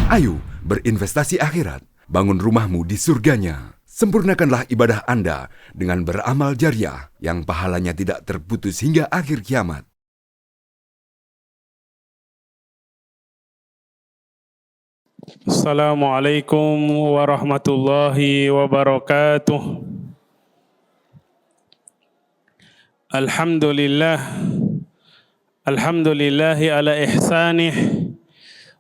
Ayo berinvestasi akhirat, bangun rumahmu di surganya. Sempurnakanlah ibadah Anda dengan beramal jariah yang pahalanya tidak terputus hingga akhir kiamat. Assalamualaikum warahmatullahi wabarakatuh. Alhamdulillahi ala ihsanih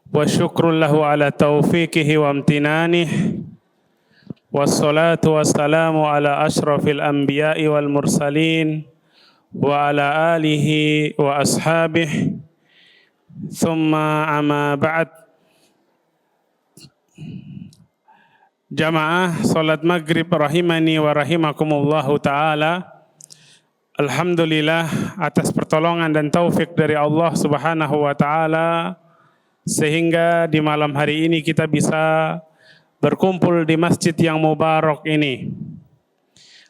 wa syukrun lahu ala taufiqihi wa amtinanih. Wassalatu wassalamu ala ashrafil anbiya'i wal mursalin wa ala alihi wa ashabih. Thumma amma ba'd. Jamaah salat maghrib rahimani wa rahimakumullahu ta'ala. Alhamdulillah atas pertolongan dan taufik dari Allah subhanahu wa ta'ala, sehingga di malam hari ini kita bisa berkumpul di masjid yang mubarak ini.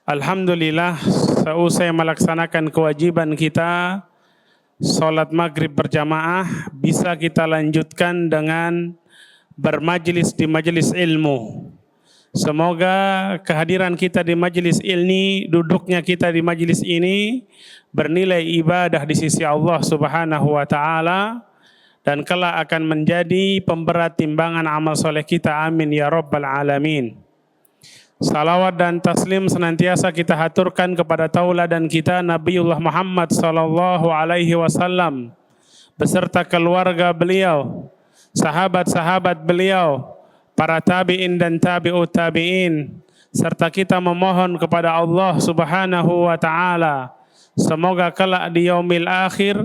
Alhamdulillah, seusai melaksanakan kewajiban kita salat maghrib berjamaah, bisa kita lanjutkan dengan bermajlis di majelis ilmu. Semoga kehadiran kita di majelis ini, duduknya kita di majelis ini bernilai ibadah di sisi Allah subhanahu wa ta'ala, dan kelak akan menjadi pemberat timbangan amal soleh kita. Amin ya rabbal alamin. Salawat dan taslim senantiasa kita haturkan kepada tauladan kita Nabiullah Muhammad sallallahu alaihi wasallam beserta keluarga beliau, sahabat-sahabat beliau, para tabi'in dan tabi'ut tabi'in, serta kita memohon kepada Allah subhanahu wa ta'ala semoga kelak di yaumil akhir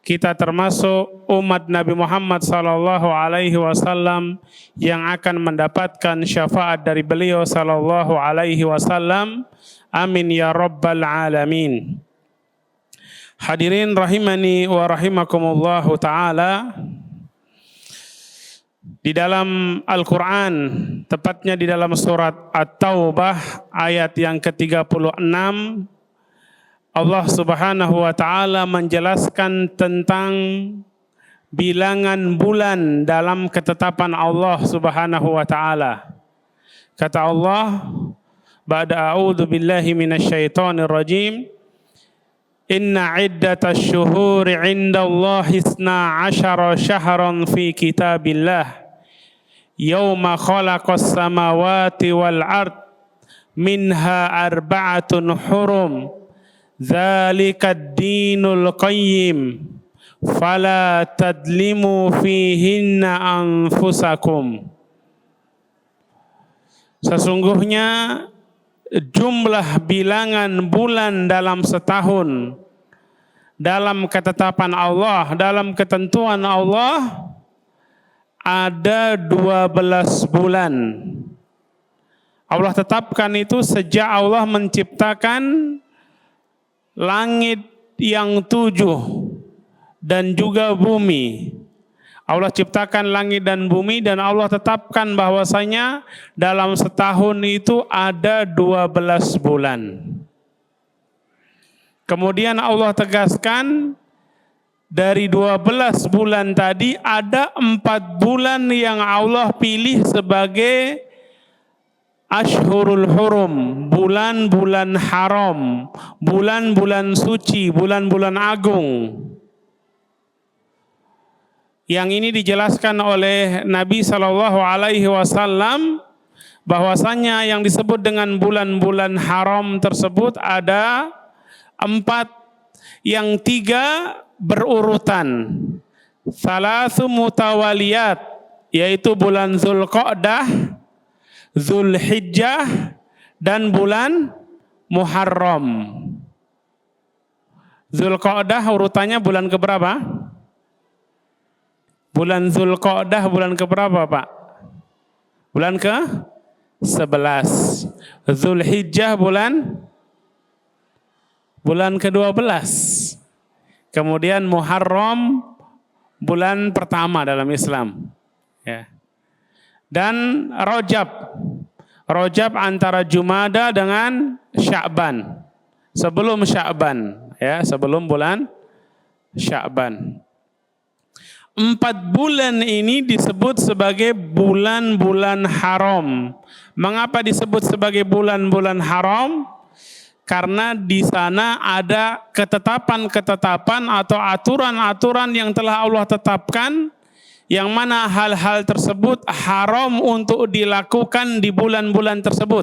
kita termasuk umat Nabi Muhammad sallallahu alaihi wasallam yang akan mendapatkan syafaat dari beliau sallallahu alaihi wasallam. Amin ya rabbal alamin. Hadirin rahimani wa rahimakumullahu ta'ala. Di dalam Al-Quran, tepatnya di dalam surat At-Taubah ayat yang ke-36, Allah subhanahu wa ta'ala menjelaskan tentang bilangan bulan dalam ketetapan Allah subhanahu wa ta'ala. Kata Allah, ba'da a'udzu billahi minasyaitonir rajim, inna iddatash syuhuri 'indallahi 12 syahran fi kitabillah yauma khalaqas samawati wal ard minha arba'atun hurum dzalikad dinul qayyim fala tadlimu fihinna anfusakum. Sesungguhnya jumlah bilangan bulan dalam setahun dalam ketetapan Allah, dalam ketentuan Allah ada 12 bulan. Allah tetapkan itu sejak Allah menciptakan langit yang 7 dan juga bumi. Allah ciptakan langit dan bumi dan Allah tetapkan bahwasanya dalam setahun itu ada 12 bulan. Kemudian Allah tegaskan dari 12 bulan tadi ada 4 bulan yang Allah pilih sebagai Ashhurul Hurum, bulan-bulan haram, bulan-bulan suci, bulan-bulan agung. Yang ini dijelaskan oleh Nabi sallallahu alaihi wasallam bahwasanya yang disebut dengan bulan-bulan haram tersebut ada 4, yang 3 berurutan. Salasu mutawaliyat, yaitu bulan Zulqa'dah, Zulhijjah, dan bulan Muharram. Zulqa'dah urutannya bulan keberapa? Bulan Zulqa'dah bulan keberapa, Pak? Bulan ke-11. Zulhijjah bulan ke-12. Kemudian Muharram bulan pertama dalam Islam. Ya. Dan Rajab antara Jumada dengan Sya'ban. Sebelum Sya'ban, ya, sebelum bulan Sya'ban. 4 bulan ini disebut sebagai bulan-bulan haram. Mengapa disebut sebagai bulan-bulan haram? Karena di sana ada ketetapan-ketetapan atau aturan-aturan yang telah Allah tetapkan, yang mana hal-hal tersebut haram untuk dilakukan di bulan-bulan tersebut.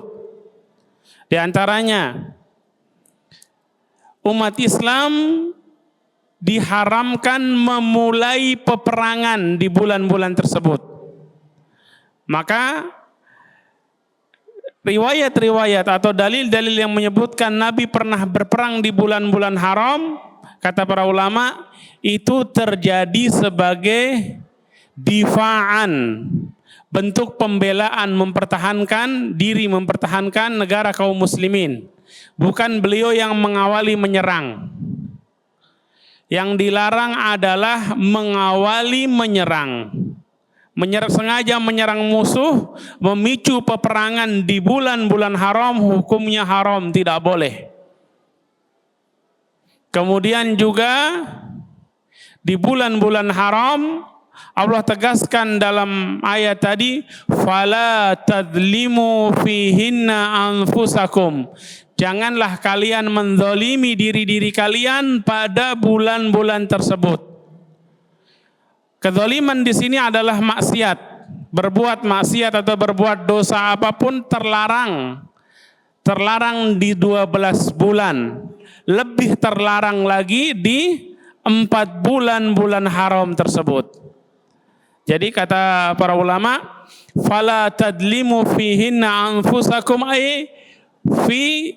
Di antaranya, umat Islam diharamkan memulai peperangan di bulan-bulan tersebut. Maka riwayat-riwayat atau dalil-dalil yang menyebutkan Nabi pernah berperang di bulan-bulan haram, kata para ulama, itu terjadi sebagai difa'an, bentuk pembelaan, mempertahankan diri, mempertahankan negara kaum muslimin. Bukan beliau yang mengawali menyerang. Yang dilarang adalah mengawali menyerang. Sengaja menyerang musuh, memicu peperangan di bulan-bulan haram, hukumnya haram, tidak boleh. Kemudian juga di bulan-bulan haram, Allah tegaskan dalam ayat tadi, fala tadlimu fihinna anfusakum. Janganlah kalian menzalimi diri-diri kalian pada bulan-bulan tersebut. Kezaliman di sini adalah maksiat. Berbuat maksiat atau berbuat dosa apapun terlarang. Terlarang di 12 bulan. Lebih terlarang lagi di 4 bulan-bulan haram tersebut. Jadi kata para ulama, fala tadlimu fihinna anfusakum ay fi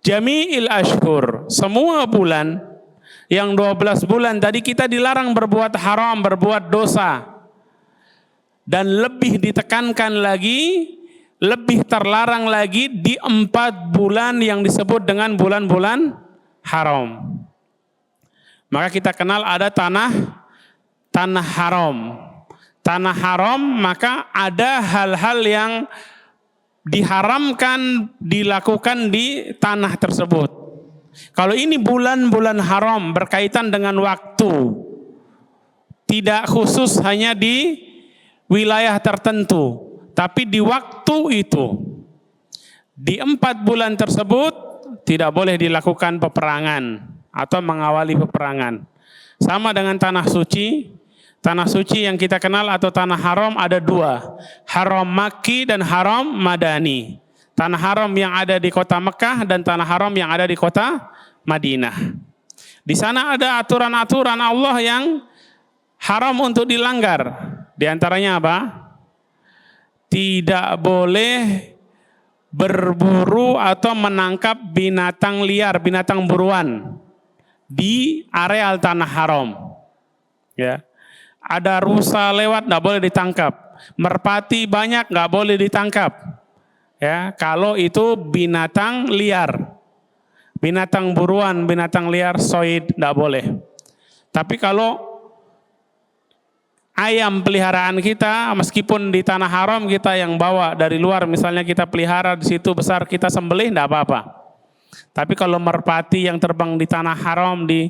jami'il ashhur. Semua bulan, yang 12 bulan tadi kita dilarang berbuat haram, berbuat dosa. Dan lebih ditekankan lagi, lebih terlarang lagi di 4 bulan yang disebut dengan bulan-bulan haram. Maka kita kenal ada tanah haram. Tanah haram, maka ada hal-hal yang diharamkan dilakukan di tanah tersebut. Kalau ini bulan-bulan haram berkaitan dengan waktu, tidak khusus hanya di wilayah tertentu, tapi di waktu itu. Di 4 bulan tersebut tidak boleh dilakukan peperangan atau mengawali peperangan. Sama dengan tanah suci. Tanah suci yang kita kenal atau tanah haram ada 2, haram Makki dan haram Madani. Tanah haram yang ada di kota Mekah dan tanah haram yang ada di kota Madinah. Di sana ada aturan-aturan Allah yang haram untuk dilanggar. Di antaranya apa? Tidak boleh berburu atau menangkap binatang liar, binatang buruan di areal tanah haram. Ya. Ada rusa lewat, nggak boleh ditangkap. Merpati banyak, nggak boleh ditangkap. Ya, kalau itu binatang liar, binatang buruan, binatang liar, soid, nggak boleh. Tapi kalau ayam peliharaan kita, meskipun di tanah haram kita yang bawa dari luar, misalnya kita pelihara di situ besar, kita sembelih, nggak apa-apa. Tapi kalau merpati yang terbang di tanah haram di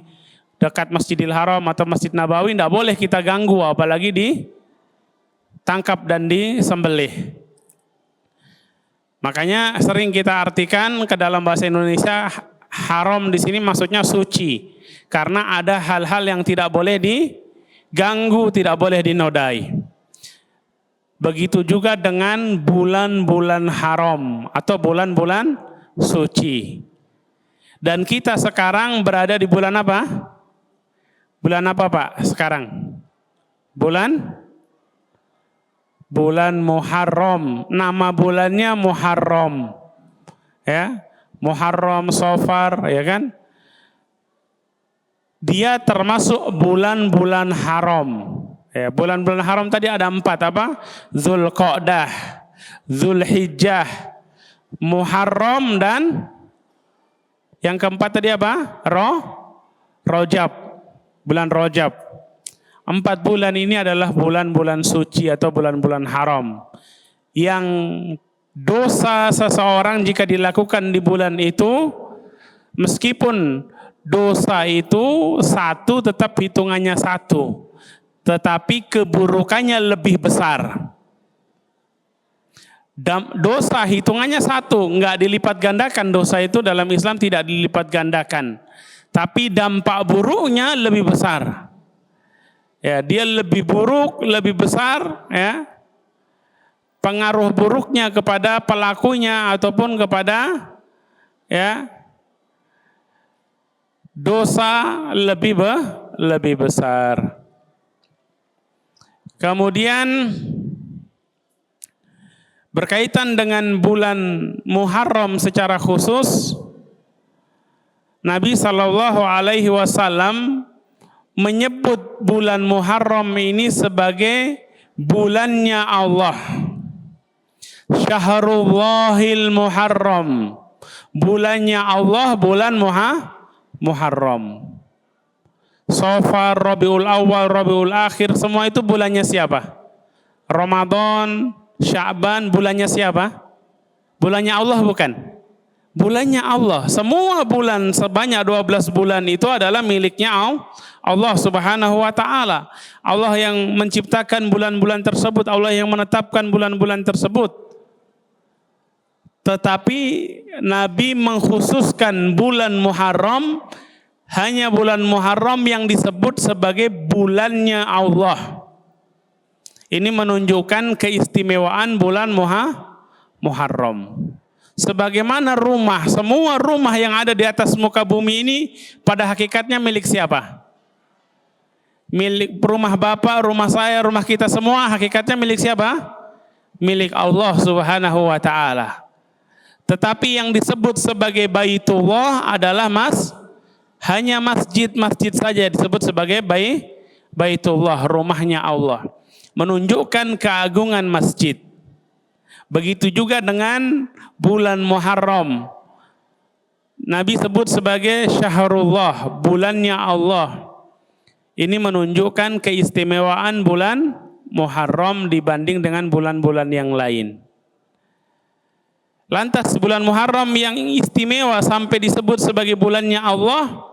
dekat Masjidil Haram atau Masjid Nabawi, tidak boleh kita ganggu, apalagi ditangkap dan disembelih. Makanya sering kita artikan ke dalam bahasa Indonesia, haram di sini maksudnya suci, karena ada hal-hal yang tidak boleh diganggu, tidak boleh dinodai. Begitu juga dengan bulan-bulan haram atau bulan-bulan suci. Dan kita sekarang berada di bulan apa? Bulan apa Pak sekarang? Bulan Muharram. Nama bulannya Muharram. Ya, Muharram, Safar, ya kan? Dia termasuk bulan-bulan haram. Ya, bulan-bulan haram tadi ada 4 apa? Zulqa'dah, Zulhijjah, Muharram dan yang keempat tadi apa? Rajab. Bulan Rajab. 4 bulan ini adalah bulan-bulan suci atau bulan-bulan haram. Yang dosa seseorang jika dilakukan di bulan itu, meskipun dosa itu 1 tetap hitungannya 1. tetapi keburukannya lebih besar. Dosa hitungannya satu, nggak dilipat gandakan. Dosa itu dalam Islam tidak dilipat gandakan, tapi dampak buruknya lebih besar. Ya, dia lebih buruk, lebih besar, ya. Pengaruh buruknya kepada pelakunya ataupun kepada, ya, dosa lebih besar. Kemudian berkaitan dengan bulan Muharram secara khusus, Nabi SAW menyebut bulan Muharram ini sebagai bulannya Allah. Syaharullahil Muharram, bulannya Allah, bulan Muharram. Safar, Rabiul Awal, Rabiul Akhir, semua itu bulannya siapa? Ramadan, Sya'ban, bulannya siapa? Bulannya Allah bukan? Bulannya Allah. Semua bulan sebanyak 12 bulan itu adalah miliknya Allah Subhanahu wa taala. Allah yang menciptakan bulan-bulan tersebut, Allah yang menetapkan bulan-bulan tersebut. Tetapi Nabi mengkhususkan bulan Muharram, hanya bulan Muharram yang disebut sebagai bulannya Allah. Ini menunjukkan keistimewaan bulan Muharram. Sebagaimana rumah, semua rumah yang ada di atas muka bumi ini pada hakikatnya milik siapa? Milik rumah Bapak, rumah saya, rumah kita semua hakikatnya milik siapa? Milik Allah Subhanahu wa taala. Tetapi yang disebut sebagai Baitullah adalah hanya masjid-masjid saja disebut sebagai Baitullah, rumahnya Allah. Menunjukkan keagungan masjid. Begitu juga dengan bulan Muharram. Nabi sebut sebagai Syahrullah, bulannya Allah. Ini menunjukkan keistimewaan bulan Muharram dibanding dengan bulan-bulan yang lain. Lantas bulan Muharram yang istimewa sampai disebut sebagai bulannya Allah,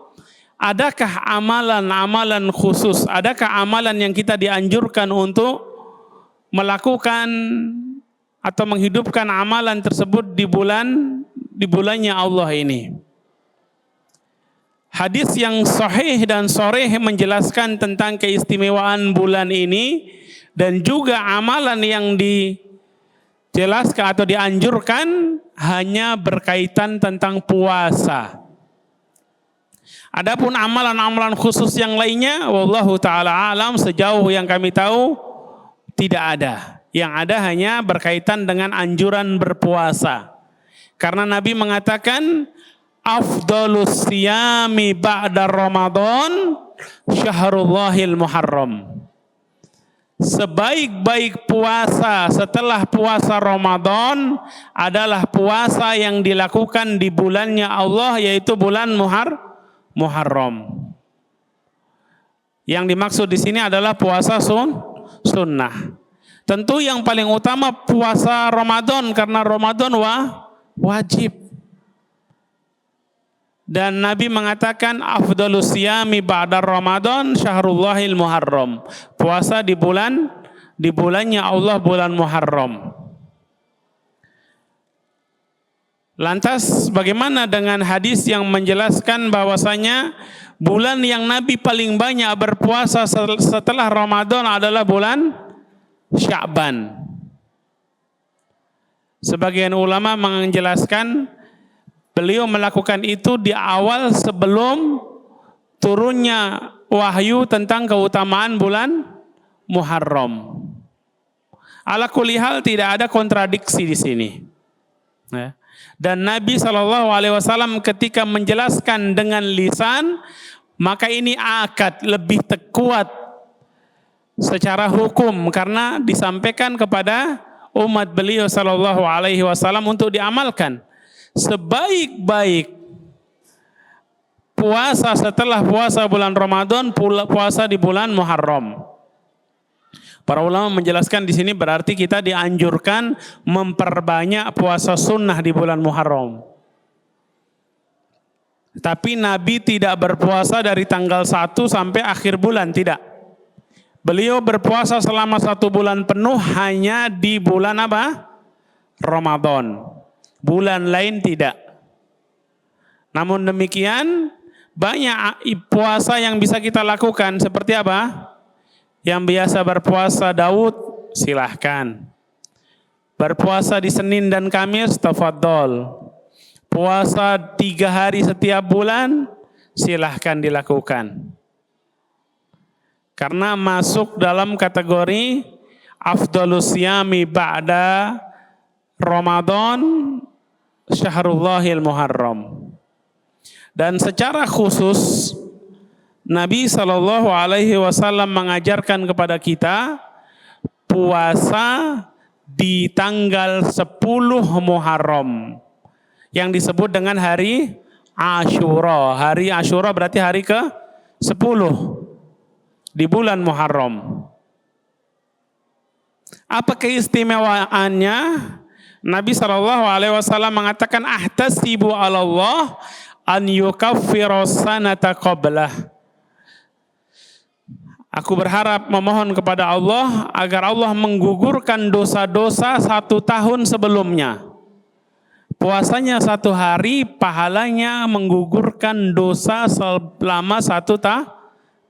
adakah amalan-amalan khusus? Adakah amalan yang kita dianjurkan untuk melakukan atau menghidupkan amalan tersebut di bulannya Allah ini? Hadis yang sahih dan sharih menjelaskan tentang keistimewaan bulan ini dan juga amalan yang dijelaskan atau dianjurkan hanya berkaitan tentang puasa. Adapun amalan-amalan khusus yang lainnya, wallahu taala alam, sejauh yang kami tahu tidak ada. Yang ada hanya berkaitan dengan anjuran berpuasa. Karena Nabi mengatakan afdhalus siyami ba'da Ramadan syahrullahil Muharram. Sebaik-baik puasa setelah puasa Ramadan adalah puasa yang dilakukan di bulannya Allah, yaitu bulan Muharram. Yang dimaksud di sini adalah puasa sunnah. Tentu yang paling utama puasa Ramadan, karena Ramadan wajib. Dan Nabi mengatakan afdhalus siyami ba'da Ramadan syahrullahil Muharram. Puasa di bulannya Allah, bulan Muharram. Lantas bagaimana dengan hadis yang menjelaskan bahwasanya bulan yang Nabi paling banyak berpuasa setelah Ramadan adalah bulan Sya'ban? Sebagian ulama menjelaskan beliau melakukan itu di awal sebelum turunnya wahyu tentang keutamaan bulan Muharram. Ala kulli hal tidak ada kontradiksi di sini. Ya. Dan Nabi SAW ketika menjelaskan dengan lisan, maka ini akad lebih kuat secara hukum karena disampaikan kepada umat beliau SAW untuk diamalkan. Sebaik-baik puasa setelah puasa bulan Ramadan, puasa di bulan Muharram. Para ulama menjelaskan di sini berarti kita dianjurkan memperbanyak puasa sunnah di bulan Muharram. Tapi Nabi tidak berpuasa dari tanggal 1 sampai akhir bulan, tidak. Beliau berpuasa selama 1 bulan penuh hanya di bulan apa? Ramadan. Bulan lain tidak. Namun demikian, banyak puasa yang bisa kita lakukan. Seperti apa? Yang biasa berpuasa Daud, silahkan. Berpuasa di Senin dan Kamis, tafadhol. Puasa 3 hari setiap bulan, silahkan dilakukan. Karena masuk dalam kategori afdhalus siyami ba'da Ramadan Syahrullahil Muharram. Dan secara khusus Nabi SAW mengajarkan kepada kita puasa di tanggal 10 Muharram yang disebut dengan hari Asyura. Hari Asyura berarti hari ke-10 di bulan Muharram. Apa keistimewaannya? Nabi SAW mengatakan ahtasibu 'ala Allah an yukaffira sanata qablah. Aku berharap memohon kepada Allah agar Allah menggugurkan dosa-dosa 1 tahun sebelumnya. Puasanya 1 hari, pahalanya menggugurkan dosa selama 1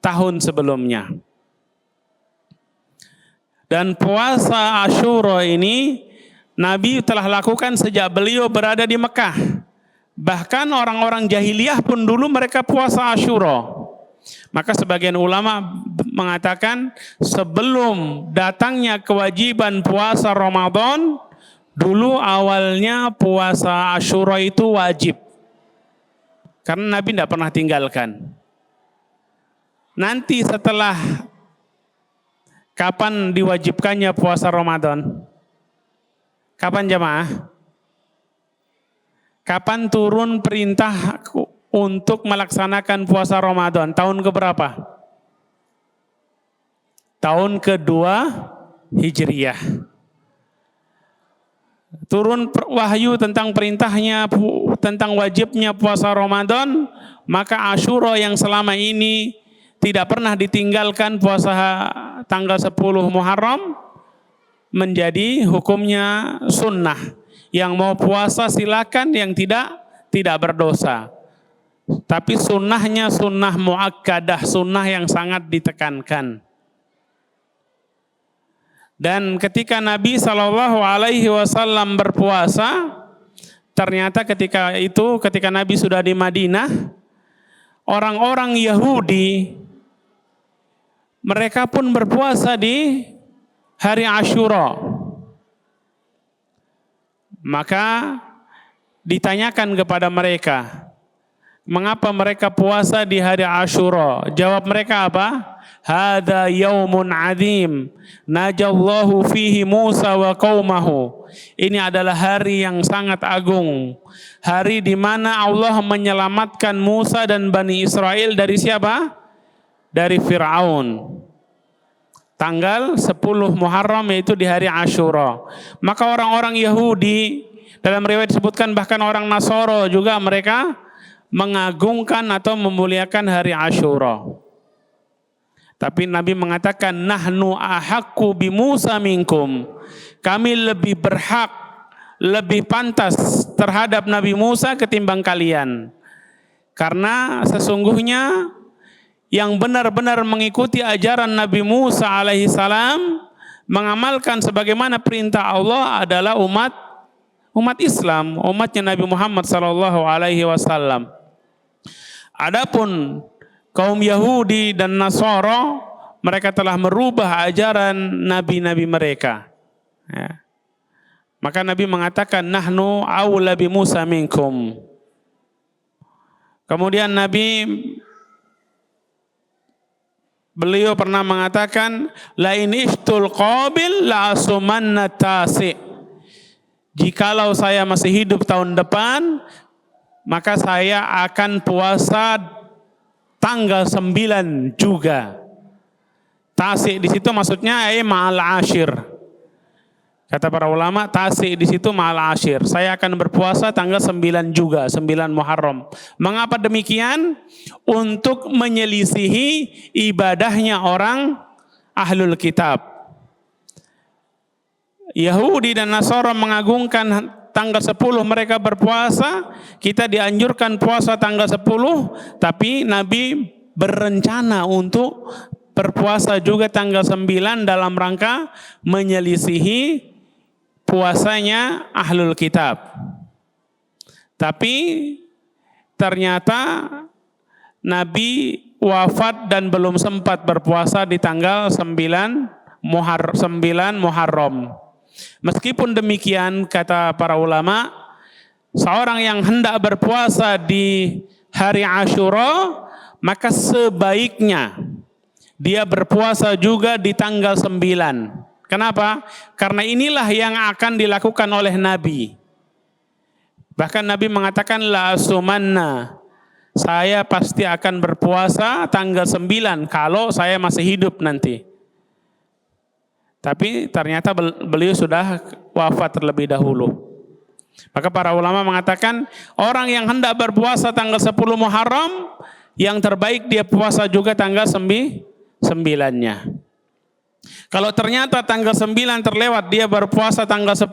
tahun sebelumnya. Dan puasa Asyura ini Nabi telah lakukan sejak beliau berada di Mekah. Bahkan orang-orang jahiliyah pun dulu mereka puasa Asyura. Maka sebagian ulama mengatakan sebelum datangnya kewajiban puasa Ramadan, dulu awalnya puasa Asyura itu wajib. Karena Nabi tidak pernah tinggalkan. Nanti setelah kapan diwajibkannya puasa Ramadan? Kapan jamaah? Kapan turun perintah untuk melaksanakan puasa Ramadan? Tahun keberapa? Tahun kedua Hijriyah. Turun wahyu tentang perintahnya, tentang wajibnya puasa Ramadan, maka Asyura yang selama ini tidak pernah ditinggalkan puasa tanggal 10 Muharram menjadi hukumnya sunnah. Yang mau puasa silakan, yang tidak berdosa. Tapi sunnahnya sunnah muakkadah, sunnah yang sangat ditekankan. Dan ketika Nabi SAW berpuasa, ternyata ketika Nabi sudah di Madinah, orang-orang Yahudi mereka pun berpuasa di hari Asyura. Maka ditanyakan kepada mereka, mengapa mereka puasa di hari Asyura? Jawab mereka apa? Hada yaumun adzim najallahu fihi Musa wa qaumahu. Ini adalah hari yang sangat agung. Hari di mana Allah menyelamatkan Musa dan Bani Israel dari siapa? Dari Fir'aun. Tanggal 10 Muharram yaitu di hari Asyura. Maka orang-orang Yahudi, dalam riwayat disebutkan bahkan orang Nasoro juga mereka mengagungkan atau memuliakan hari Asyura. Tapi Nabi mengatakan nahnu ahaqqu bi Musa minkum. Kami lebih berhak, lebih pantas terhadap Nabi Musa ketimbang kalian. Karena sesungguhnya yang benar-benar mengikuti ajaran Nabi Musa alaihissalam, mengamalkan sebagaimana perintah Allah adalah umat Islam, umatnya Nabi Muhammad sallallahu alaihi wasallam. Adapun kaum Yahudi dan Nasara, mereka telah merubah ajaran nabi-nabi mereka. Ya. Maka Nabi mengatakan nahnu aula bi Musa minkum. Kemudian beliau pernah mengatakan la in ishtul qabil la asumanna tasi. Jikalau saya masih hidup tahun depan, maka saya akan puasa tanggal 9 juga. Tasi di situ maksudnya ma'al ashir. Kata para ulama, tasi di situ ma'al ashir. Saya akan berpuasa tanggal 9 juga, 9 Muharram. Mengapa demikian? Untuk menyelisihi ibadahnya orang ahlul kitab. Yahudi dan Nasara mengagungkan tanggal 10 mereka berpuasa, kita dianjurkan puasa tanggal 10, tapi Nabi berencana untuk berpuasa juga tanggal 9 dalam rangka menyelisihi puasanya ahlul kitab. Tapi ternyata Nabi wafat dan belum sempat berpuasa di tanggal 9 Muharram. Meskipun demikian, kata para ulama, seorang yang hendak berpuasa di hari Asyura, maka sebaiknya dia berpuasa juga di tanggal 9. Kenapa? Karena inilah yang akan dilakukan oleh Nabi. Bahkan Nabi mengatakan, la asumanna, saya pasti akan berpuasa tanggal 9 kalau saya masih hidup nanti. Tapi ternyata beliau sudah wafat terlebih dahulu. Maka para ulama mengatakan orang yang hendak berpuasa tanggal 10 Muharram, yang terbaik dia puasa juga tanggal 9-nya. Kalau ternyata tanggal 9 terlewat dia berpuasa tanggal 10,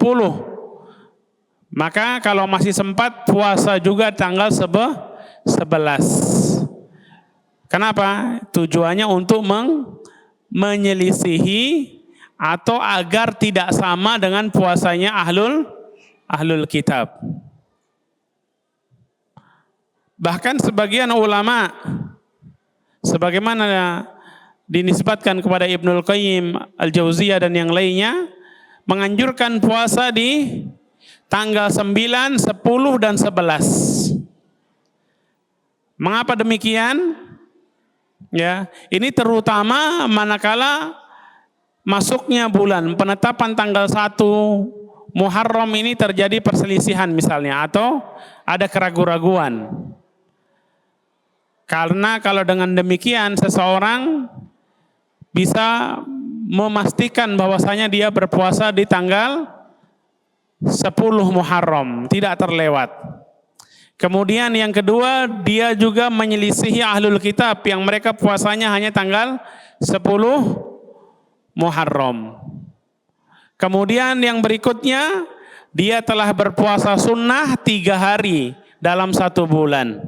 maka kalau masih sempat puasa juga tanggal 11. Kenapa? Tujuannya untuk menyelisihi atau agar tidak sama dengan puasanya ahlul kitab. Bahkan sebagian ulama, sebagaimana dinisbatkan kepada Ibnul Qayyim Al-Jauziyah dan yang lainnya, menganjurkan puasa di tanggal 9, 10 dan 11. Mengapa demikian? Ya, ini terutama manakala masuknya bulan, penetapan tanggal 1 Muharram ini terjadi perselisihan misalnya, atau ada keraguan-raguan. Karena kalau dengan demikian seseorang bisa memastikan bahwasanya dia berpuasa di tanggal 10 Muharram, tidak terlewat. Kemudian yang kedua, dia juga menyelisihi ahlul kitab yang mereka puasanya hanya tanggal 10 Muharram. Kemudian yang berikutnya, dia telah berpuasa sunnah 3 hari dalam 1 bulan.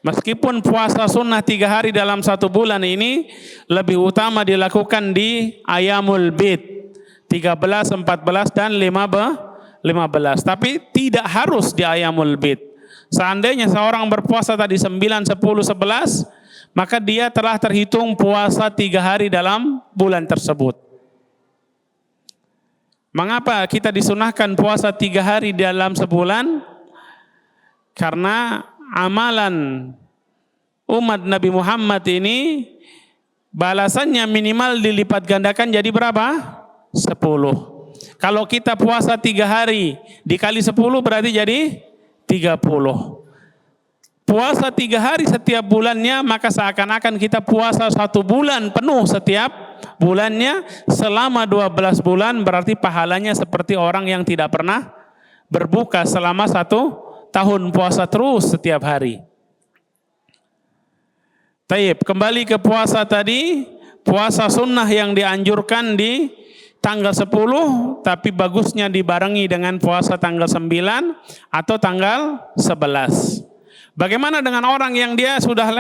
Meskipun puasa sunnah 3 hari dalam 1 bulan ini lebih utama dilakukan di Ayamul Bid 13, 14 dan 15. Tapi tidak harus di Ayamul Bid. Seandainya seorang berpuasa tadi 9, 10, 11, maka dia telah terhitung puasa 3 hari dalam bulan tersebut. Mengapa kita disunahkan puasa 3 hari dalam sebulan? Karena amalan umat Nabi Muhammad ini balasannya minimal dilipat gandakan jadi berapa? 10. Kalau kita puasa 3 hari dikali 10 berarti jadi 30. Puasa 3 hari setiap bulannya, maka seakan-akan kita puasa 1 bulan penuh setiap bulannya selama 12 bulan, berarti pahalanya seperti orang yang tidak pernah berbuka selama 1 tahun, puasa terus setiap hari. Taib, kembali ke puasa tadi, puasa sunnah yang dianjurkan di tanggal 10, tapi bagusnya dibarengi dengan puasa tanggal 9 atau tanggal 11. Bagaimana dengan orang yang dia sudah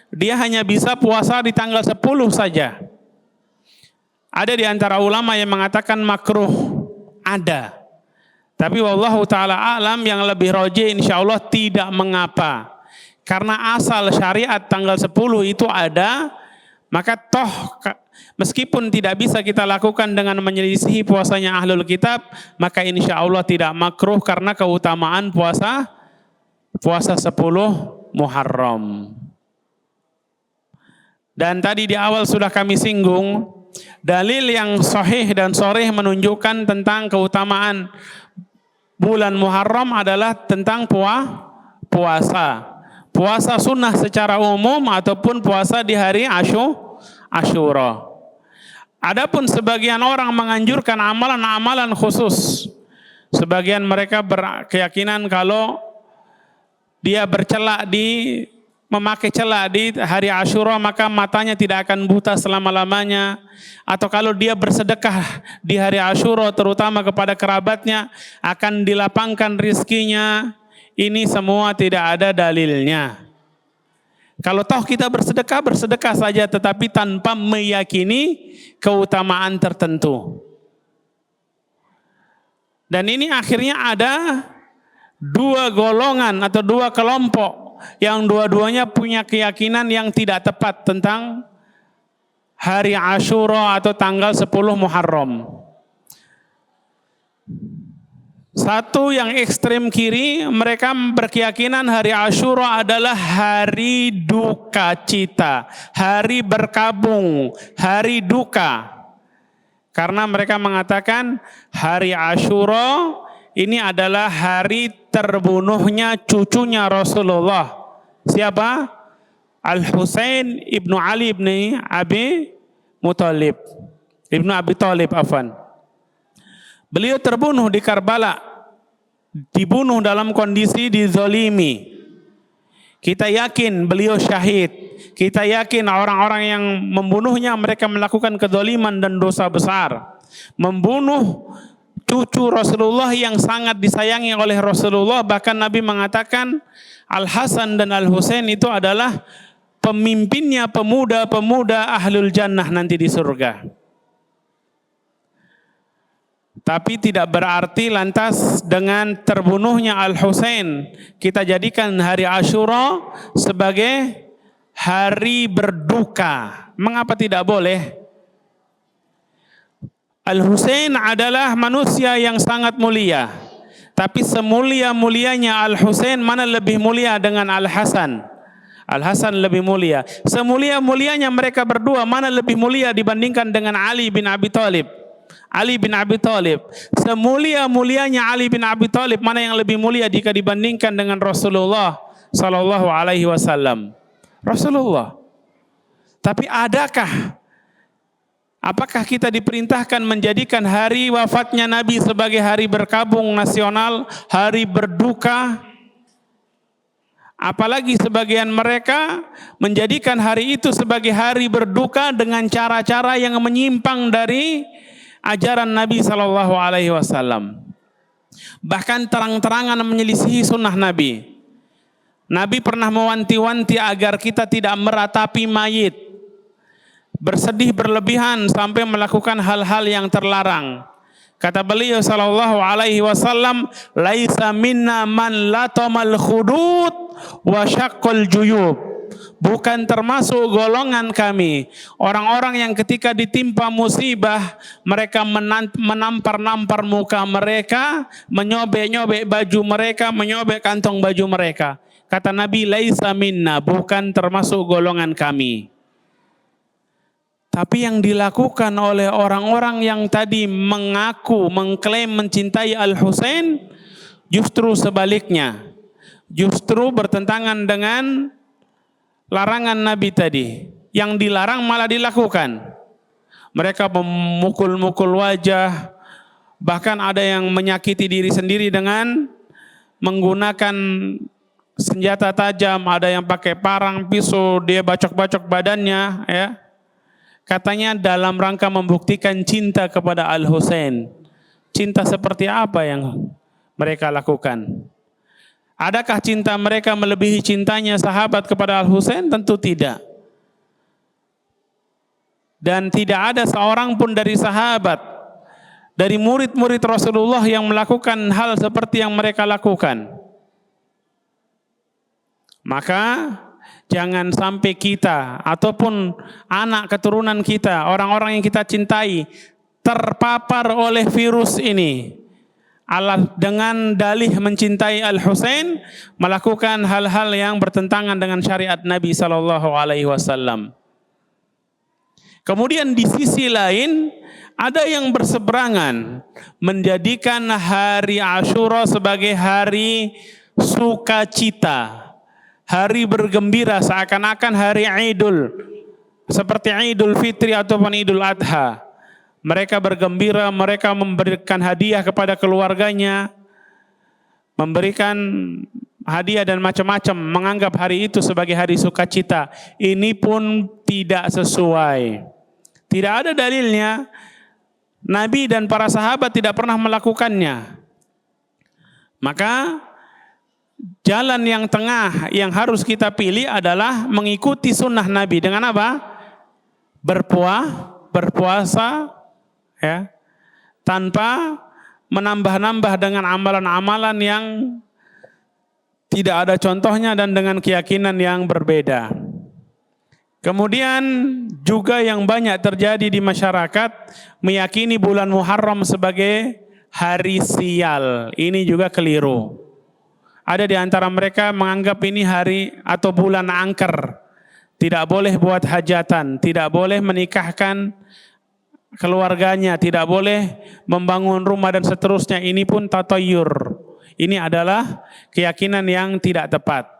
dia hanya bisa puasa di tanggal 10 saja? Ada di antara ulama yang mengatakan makruh, ada. Tapi wallahu taala alam, yang lebih rajih insyaallah tidak mengapa. Karena asal syariat tanggal 10 itu ada, maka toh meskipun tidak bisa kita lakukan dengan menyelisihi puasanya ahlul kitab, maka insyaallah tidak makruh karena keutamaan puasa 10 Muharram. Dan tadi di awal sudah kami singgung, dalil yang sahih dan sharih menunjukkan tentang keutamaan bulan Muharram adalah tentang puasa. Puasa sunnah secara umum ataupun puasa di hari Asyura. Adapun sebagian orang menganjurkan amalan-amalan khusus. Sebagian mereka berkeyakinan kalau dia bercelak di memakai celak di hari Asyura maka matanya tidak akan buta selama-lamanya, atau kalau dia bersedekah di hari Asyura terutama kepada kerabatnya akan dilapangkan rizkinya, ini semua tidak ada dalilnya. Kalau toh kita bersedekah, bersedekah saja tetapi tanpa meyakini keutamaan tertentu. Dan ini akhirnya ada dua golongan atau dua kelompok yang dua-duanya punya keyakinan yang tidak tepat tentang hari Asyura atau tanggal 10 Muharram. Satu yang ekstrem kiri, mereka berkeyakinan hari Asyura adalah hari duka cita, hari berkabung, hari duka. Karena mereka mengatakan hari Asyura ini adalah hari terbunuhnya cucunya Rasulullah. Siapa? Al-Husain ibnu Ali ibni Abi Muthalib. Ibnu Abi Thalib, afwan. Beliau terbunuh di Karbala. Dibunuh dalam kondisi dizolimi. Kita yakin beliau syahid. Kita yakin orang-orang yang membunuhnya mereka melakukan kezaliman dan dosa besar. Membunuh cucu Rasulullah yang sangat disayangi oleh Rasulullah, bahkan Nabi mengatakan Al-Hasan dan Al-Husain itu adalah pemimpinnya pemuda-pemuda ahlul jannah nanti di surga. Tapi tidak berarti lantas dengan terbunuhnya Al-Husain kita jadikan hari Asyura sebagai hari berduka. Mengapa tidak boleh? Al-Husain adalah manusia yang sangat mulia. Tapi semulia-mulianya Al-Husain mana lebih mulia dengan Al-Hasan? Al-Hasan lebih mulia. Semulia-mulianya mereka berdua mana lebih mulia dibandingkan dengan Ali bin Abi Thalib? Ali bin Abi Thalib. Semulia-mulianya Ali bin Abi Thalib mana yang lebih mulia jika dibandingkan dengan Rasulullah sallallahu alaihi wasallam? Rasulullah. Tapi apakah kita diperintahkan menjadikan hari wafatnya Nabi sebagai hari berkabung nasional, hari berduka? Apalagi sebagian mereka menjadikan hari itu sebagai hari berduka dengan cara-cara yang menyimpang dari ajaran Nabi sallallahu alaihi wasallam. Bahkan terang-terangan menyelisihi sunnah Nabi. Nabi pernah mewanti-wanti agar kita tidak meratapi mayit, bersedih berlebihan sampai melakukan hal-hal yang terlarang. Kata beliau sallallahu alaihi wasallam, laisa minna man latamal khudud wa syaqqal juyub. Bukan termasuk golongan kami orang-orang yang ketika ditimpa musibah mereka menampar-nampar muka mereka, menyobek-nyobek baju mereka, menyobek kantong baju mereka. Kata Nabi, laisa minna, bukan termasuk golongan kami. Tapi yang dilakukan oleh orang-orang yang tadi mengklaim mencintai Al-Husain, justru sebaliknya. Justru bertentangan dengan larangan Nabi tadi. Yang dilarang malah dilakukan. Mereka memukul-mukul wajah, bahkan ada yang menyakiti diri sendiri dengan menggunakan senjata tajam, ada yang pakai parang, pisau, dia bacok-bacok badannya, ya. Katanya dalam rangka membuktikan cinta kepada Al-Husain. Cinta seperti apa yang mereka lakukan? Adakah cinta mereka melebihi cintanya sahabat kepada Al-Husain? Tentu tidak. Dan tidak ada seorang pun dari sahabat, dari murid-murid Rasulullah yang melakukan hal seperti yang mereka lakukan. Maka jangan sampai kita ataupun anak keturunan kita, orang-orang yang kita cintai, terpapar oleh virus ini. Dengan dalih mencintai Al-Husain, melakukan hal-hal yang bertentangan dengan syariat Nabi sallallahu alaihi wasallam. Kemudian di sisi lain ada yang berseberangan menjadikan hari Asyura sebagai hari sukacita, hari bergembira, seakan-akan hari Idul, seperti Idul Fitri ataupun Idul Adha. Mereka bergembira, mereka memberikan hadiah kepada keluarganya, memberikan hadiah dan macam-macam, menganggap hari itu sebagai hari sukacita, ini pun tidak sesuai. Tidak ada dalilnya. Nabi dan para sahabat tidak pernah melakukannya. Maka jalan yang tengah yang harus kita pilih adalah mengikuti sunnah Nabi dengan apa? Berpuasa, ya, tanpa menambah-nambah dengan amalan-amalan yang tidak ada contohnya dan dengan keyakinan yang berbeda. Kemudian juga yang banyak terjadi di masyarakat meyakini bulan Muharram sebagai hari sial. Ini juga keliru. Ada di antara mereka menganggap ini hari atau bulan angker. Tidak boleh buat hajatan, tidak boleh menikahkan keluarganya, tidak boleh membangun rumah dan seterusnya. Ini pun tatayur. Ini adalah keyakinan yang tidak tepat.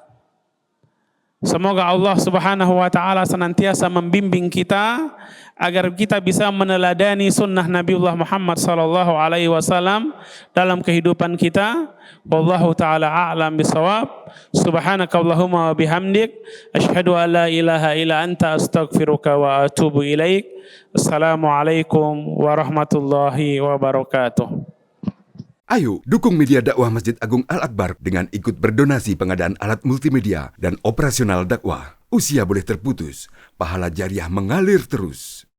Semoga Allah Subhanahu wa taala senantiasa membimbing kita agar kita bisa meneladani sunnah Nabiullah Muhammad sallallahu alaihi wasallam dalam kehidupan kita. Wallahu taala a'lam bisawab. Subhanakallahumma wa bihamdik asyhadu an la ilaha illa anta astaghfiruka wa atubu ilaik. Assalamualaikum warahmatullahi wabarakatuh. Ayo, dukung media dakwah Masjid Agung Al-Akbar dengan ikut berdonasi pengadaan alat multimedia dan operasional dakwah. Usia boleh terputus, pahala jariah mengalir terus.